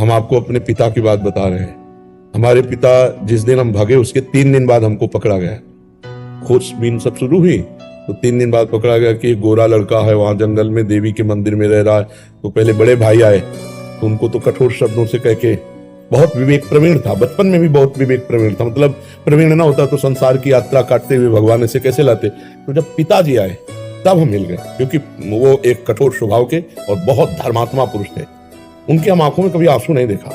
हम आपको अपने पिता की बात बता रहे हैं। हमारे पिता जिस दिन हम भागे उसके 3 दिन बाद हमको पकड़ा गया। खोजबीन सब शुरू हुई तो 3 दिन बाद पकड़ा गया कि एक गोरा लड़का है वहां जंगल में देवी के मंदिर में रह रहा है। तो पहले बड़े भाई आए तो उनको तो कठोर शब्दों से कह के, बहुत विवेक प्रवीण था, बचपन में भी बहुत विवेक प्रवीण था, मतलब प्रवीण ना होता तो संसार की यात्रा काटते हुए भगवान ऐसे कैसे लाते। तो जब पिताजी आए तब हम मिल गए, क्योंकि वो एक कठोर स्वभाव के और बहुत धर्मात्मा पुरुष थे। उनकी हम आंखों में कभी आंसू नहीं देखा।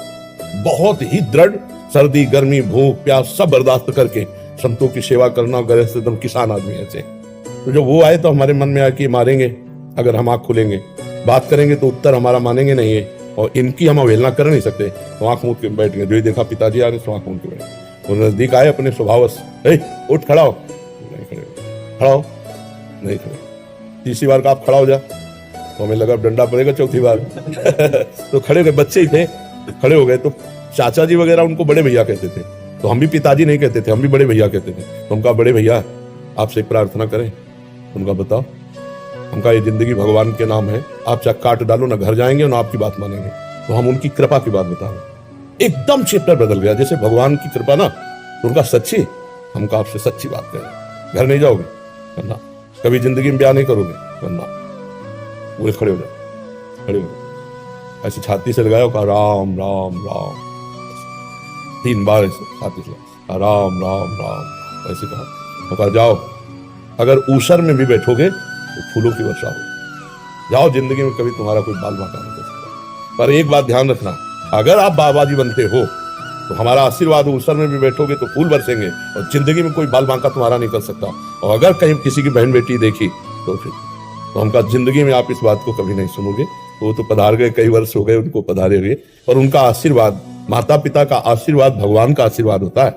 बहुत ही दृढ़, सर्दी गर्मी भूख प्यास सब बर्दाश्त करके संतों की सेवा करना, गृहस्थ एकदम किसान आदमी ऐसे। तो जब वो आए तो हमारे मन में आया कि मारेंगे अगर हम आंख खोलेंगे, बात करेंगे तो उत्तर हमारा मानेंगे नहीं है, और इनकी हम अवहेलना कर नहीं सकते। तो आंख मूंद के बैठ गए। जो ही देखा पिताजी आ रहे तो आंख मूंद के बैठ। वो नजदीक आए अपने स्वभाव, उठ खड़ा हो, नहीं खड़े, खड़ा हो, नहीं खड़े। तीसरी बार का आप खड़ा हो जा तो हमें लगा डंडा पड़ेगा, चौथी बार तो खड़े हो गए। बच्चे ही थे, खड़े हो गए। तो चाचा जी वगैरह उनको बड़े भैया कहते थे, तो हम भी पिताजी नहीं कहते थे, हम भी बड़े भैया कहते थे। तो हमका बड़े भैया आपसे एक प्रार्थना करें। उनका बताओ। हमका ये जिंदगी भगवान के नाम है, आप चाहे काट डालो ना घर जाएंगे ना आपकी बात मानेंगे। तो हम उनकी कृपा की बात बता रहे। एकदम चैप्टर बदल गया, जैसे भगवान की कृपा ना तो उनका सच्ची, हमका आपसे सच्ची बात करें। घर नहीं जाओगे करना, कभी जिंदगी में ब्याह नहीं करोगे करना। पूरे खड़े हो जाओ, खड़े हो जाओ, ऐसे छाती से लगाओ, कहा राम राम राम 3 बार ऐसे छाती से राम राम राम ऐसे कहा जाओ। अगर ऊसर में भी बैठोगे तो फूलों की वर्षा हो। जाओ, जिंदगी में कभी तुम्हारा कोई बाल बांका नहीं कर सकता। पर एक बात ध्यान रखना, अगर आप बाबा जी बनते हो तो हमारा आशीर्वाद, ऊसर में भी बैठोगे तो फूल बरसेंगे और जिंदगी में कोई बाल बांका तुम्हारा नहीं कर सकता। और अगर कहीं किसी की बहन बेटी देखी तो फिर तो हमका जिंदगी में आप इस बात को कभी नहीं सुनोगे। वो तो पधार गए, कई वर्ष हो गए उनको पधारे हुए, पर उनका आशीर्वाद, माता पिता का आशीर्वाद भगवान का आशीर्वाद होता है।